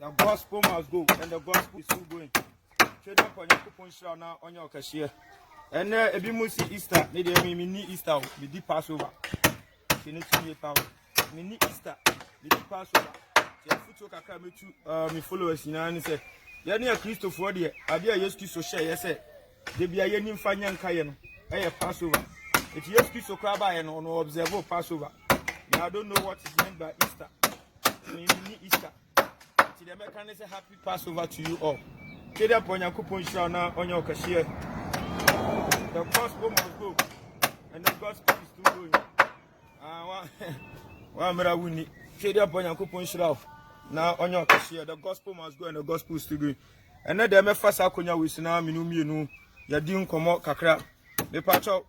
The gospel must go, and the gospel is still going. Trade up on your coupon shell now on your cashier. And a bimusi Easter, need a mini Easter, with the Passover. Mini Easter, with the Passover. The foot took a to me followers in and say, Yanni a Christopher, dear, I be a used to share, yes, sir. They be a yen fine young Kayan, a Passover. If you used to crab and on observe Passover. Now I don't know what is meant by Easter. Mini Easter. The American is a happy Passover to you all. Trade up on your coupon shell now on your cashier. The gospel must go, and the gospel is still going. One winning. Trade up on your coupon shell now on your cashier. The gospel must go, and the gospel is still going. And then the Mefasa Konya with now Minumi, you didn't come out Kakra. The patch out.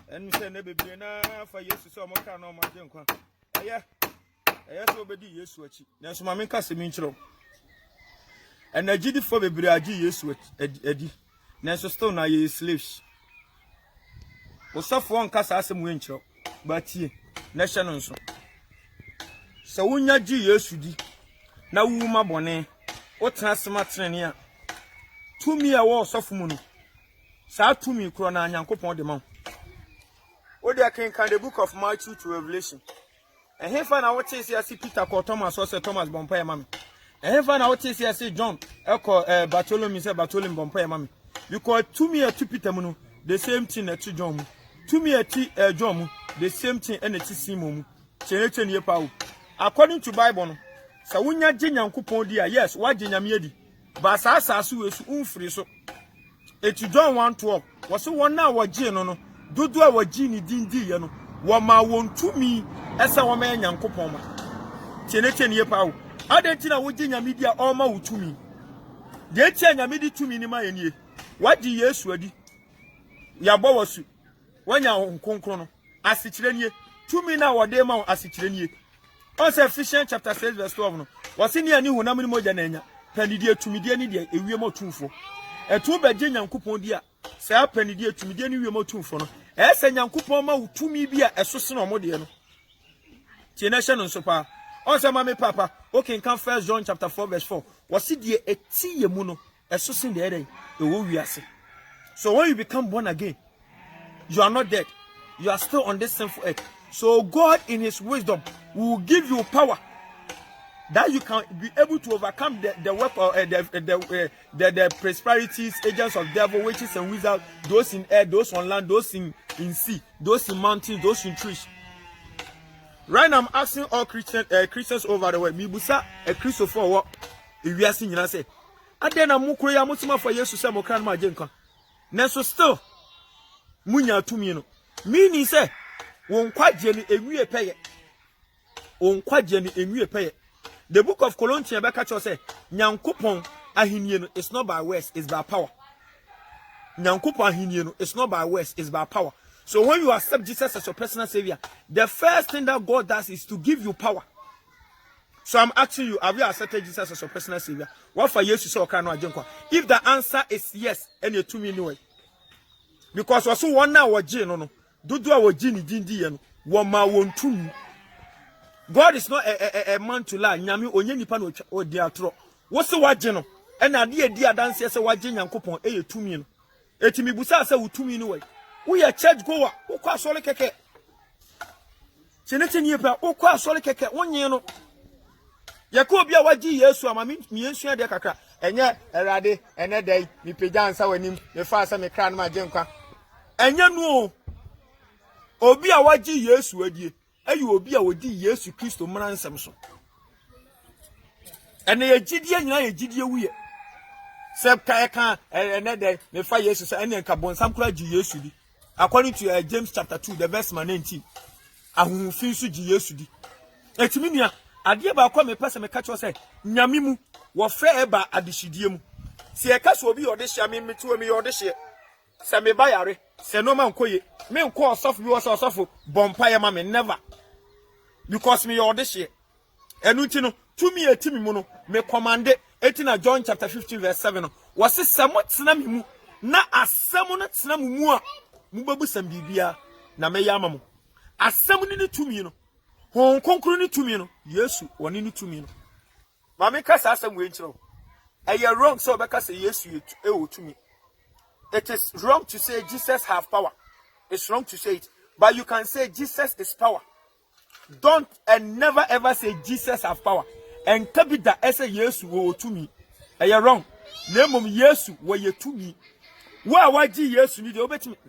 And we say, never be enough for years to some kind of my junk. Yeah. Yes, obedi Yesu achi. Na so mame kase mi nchiro. And na gidi for bebre agi Yesu edi. Na so still na ye slaves. Osafo on kasa asem we nchiro. Ba tie. Na hye no nso. Se wonya gi Yesu di. Na wu ma bone. O tena sema trene a. Tumi a wo osafo mu no. Sa tumi kro na Nyankopon de ma. O de kan the book of Matthew to Revelation. And here for now, what is here? See Peter called Thomas, also Thomas Bompire Mammy. And here for now, what is here? See John, Echo Bartholomew, say Bartholomew Bompire Mammy. You call 2 me a 2 Peter Munu, the same thing at 2 John. 2 me a John, the same thing and a Tissimu. Chenation ye pau. According to Bible, Sawunya Jinya Coupon dear, yes, what Jinya Miedi. Basa Sasu is unfree so. Et you John 1:12 was so 1 hour Jino, do our Genie Dindi, you know. Wama won to me esa wama Nyankopon ma cheneten ye pawo adentina wogi nyamedia oma wo to me de tia nyamedi to me ni ma yenie wadi Yesu adi ya bo wasu wanya nkonkron no asikire nie to me na wode ma asikire nie on say Ephesians chapter 6 verse 12 no wase ni ani honam ni moja na anya panidie tumidie ni de ewie mo tumfo etu beje Nyankopon dia sa panidie tumidie ni wie mo tumfo no ese Nyankopon ma wutumi bi a esose no modde no tiene hye no so pa on say mama papa okay kan 1 John chapter 4 verse 4 wasi de etiye mu no esose de eden e wo wiase. So when you become born again, you are not dead, you are still on this sinful earth. So God in his wisdom will give you power that you can be able to overcome the work of the prosperities, agents of devil, witches and wizards, those in air, those on land, those in sea, those in mountains, those in trees. Right now I'm asking all Christians over the world. Mibusa a Christopher what if we are seeing you say adena mukro ya mutima for Jesus say mokran ma jenka. Nenso still munya tumi no. Meaning say won kwaje ni enwie peye. Won kwaje ni enwie peye. The book of Colossians Beka Cho say Nyankopon ahinie no it's not by words, it's by power. Nyankopon ahinie no it's not by words, it's by power. So when you accept Jesus as your personal savior, the first thing that God does is to give you power. So I'm asking you, have you accepted Jesus as your personal savior? What for years you saw kind of ajenkwa? If the answer is yes, and you to me no way. Because also one now was no do our genie dindi no one ma won to me. God is not a man to lie. Nyami onye nipa no o dia tro. Wo se waje no. E na de dia danse se waje Nyankopon e yetumi no. Etimi busa se wutumi no we. Wo ye church goer, wo kwa sole keke. Chenete nie pa wo kwa sole keke wonye no. Ye ko bia waje Yesu ama mi ensu de kakra. Enye erade ene dai mi pegya ansa wanim. Me fa asa me kra no ma jenkwa. Enye no obi a waje Yesu adie. Ayu obi a wodi Yesu Kristo mransem so. Ene ye gidie nyina ye gidie wuye. Sep ka ene de me fa Yesu se ene nka bonsam kura gi Yesu di. According to James chapter 2 the verse 19. Ahunfin so gi Yesu di. Etimi nua ade ba kwa me pese me ka cho se nyame mu wo fe eba adehidie mu. Se e ka so obi ode hia me metu me ode hie. Se me ba yare, se no ma nkoye. Me nko osofu bi wo so osofu bompa ye ma me never. Because me your this year. Enu ti no tumi etimi mu no me commande etina John chapter 15 verse 7 no. Was semo tena me mu na asem no tena mu a mu babu sam bibia na me yama mu. Asem ni tumi no. Hon konkro ni tumi no. Yesu woni ni tumi no. Mami kasa asem we nchiro. You're wrong so because yes you to me. It is wrong to say Jesus have power. It's wrong to say it. But you can say Jesus is power. Don't and never ever say Jesus have power. And kabida ese yes to me. You're wrong. Name of yes were you to me. Why yes you need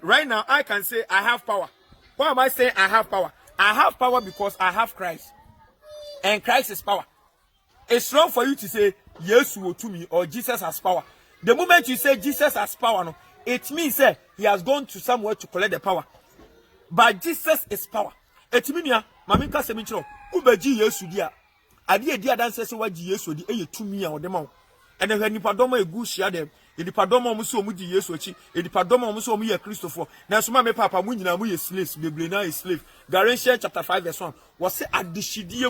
right now I can say I have power. Why am I saying I have power? I have power because I have Christ. And Christ is power. It's wrong for you to say yes to me or Jesus has power. The moment you say Jesus has power, no, it means he has gone to somewhere to collect the power. But Jesus is power. It means mami ka se mi chiro ubeji Yesu dia. Ade dia dan se waji Yesu di eye tumi a odema. And the nipadoma egu hia dem. Nipadoma omo so omo di Yesu achi. Nipadoma omo so omo ye Christopher. Na so ma me papa mu nyina mu ye slaves, bebre na ye slave. Galatians chapter 5 verse 1. Was say adeshidie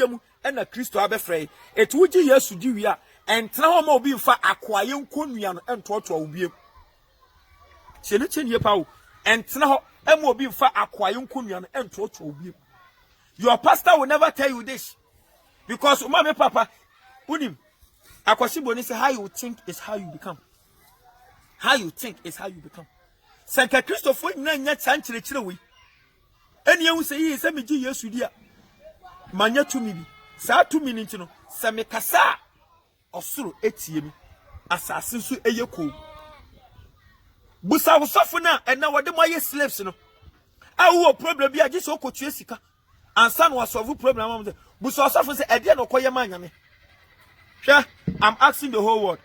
mu na Christo abefrɛ. Etu wuji Yesu di wi a entra ho ma obi mfa akwaye nkonnua no entoto obiem. Chene chenie pa wo. Entra ho ema obi mfa akwaye nkonnua no entoto obiem. Your pastor will never tell you this. Because umame papa unim akwasibo ni say how you think is how you become. How you think is how you become. Sanka Christopher nyina nya chankyerechire wi. Eni ehu say yi say meji Yesu dia. Manya tumi bi. Sa tumi ni nti no se me kasa osoro etie mi. Asase so eye ko. Busa wosofo na ena wode mo aye slaves no. Awo problem bi agi so okotue sika. Ansa no solve problem am say busa wosofo say ede no koye ma nyame. Hwe, I'm asking the whole world.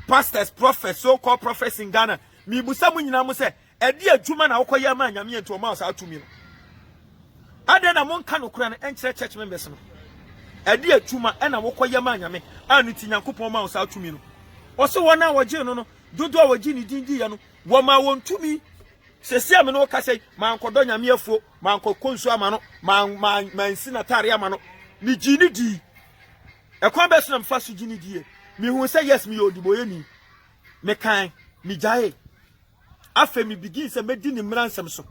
Pastors, prophets, so-called prophets in Ghana. Mi busa mu nyina mo say ede adwuma na wokoye ma nyame ento ma sa tumi no. Ade na mon ka no kura na enkyere church members no. Ade atuma na wokoye ma nyame anu ti Nyankopon ma sa tumi no. Wo se wona woje no no dodo a woje ni dindi ya no wo ma won tumi sesi am no ka sei man kodo nyame afuo man konsu ama no man sina tare ama no ni gini di e kwa be so na mfa so gini di mi hu say yes mi odiboye ni me kan mi jae afa mi begin say medi ni mransem so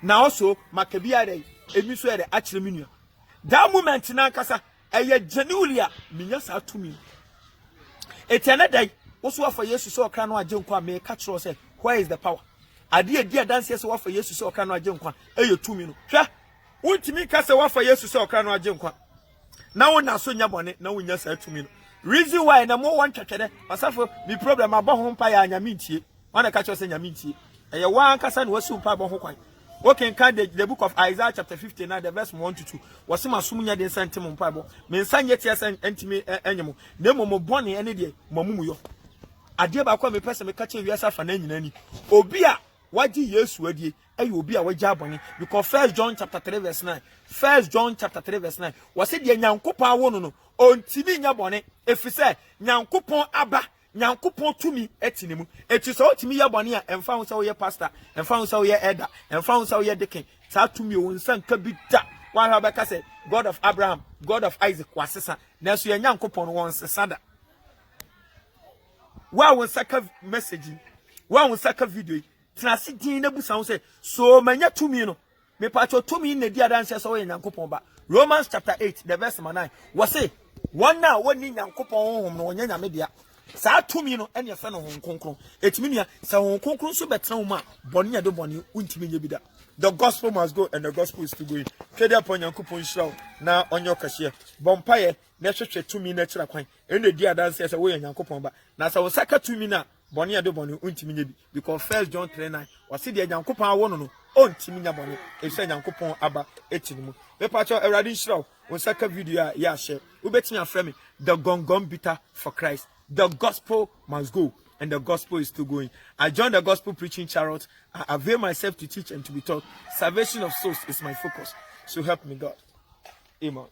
na also makabia dey emi so dey akire mi nua that moment na kasa eye genulia minya sa tumi etiana dai woso afa Yesu so okra no agye nkwa me ka kiro say where is the power ade adi dance say wafa Yesu so okra no agye nkwa eye tumi no hwa wontimi ka say wafa Yesu so okra no agye nkwa na wona so nya bone na wonya sa tumi no reason why na mo wan twetwede asafo mi problem abɔ ho mpa ya nyame ntie wana ka kiro say nyame ntie eye wan kasa na wasu mpa abɔ ho kwan. Okay, can the book of Isaiah chapter 59, the verse 1 to 2. Was my sumunya de sentiment pabo. Men san yet yes and entime animal. Nemo mo bonny any day, Momuyo. A dear bakwa me person me catching yourself and any. Obia, what do yes, wedi, a you be a wajaboni, because 1 John chapter 3 verse 9. 1 John chapter 3 verse 9. Was it the Nyankopa wono on TV nyabone, if we say Nyankopon Abba. Nyankopon tumi etinimu eti so otimi ya bone a emfa wo se wo pastor emfa wo se wo elder emfa wo se wo deacon sa tumi wo nsan ka bi da wa ha beka say God of Abraham, God of Isaac wasesa na so ya Nyankopon won sesada wa won saka message wa won saka video trase din na busa wo say so manya tumi no me pacho tumi na di adanse so wo Nyankopon ba. Romans chapter 8 the verse 9 wo say one na woni Nyankopon honhom no wonya nyame dia sa tumi no ene fa no hon konkron etimi nua sa hon konkron so betra wo ma bone ya de bone untimi nya bida. The gospel must go and the gospel is to go in. Kede upon Yankopon hiraw na onyo kase bompaye na hwehwe tumi na kira kwan ene di adanse se wo Yankopon ba na sa wo saka tumi na bone ya de bone untimi nya bi because 1 John 3:9 wase de Yankopon awo no ontimi nya bone e se Yankopon aba etinimu me pacho Erade hiraw wo saka video ya share wo betimi afre me the gongom bitter for Christ. The gospel must go, and the gospel is still going. I joined the gospel preaching chariot. I avail myself to teach and to be taught. Salvation of souls is my focus. So help me God. Amen.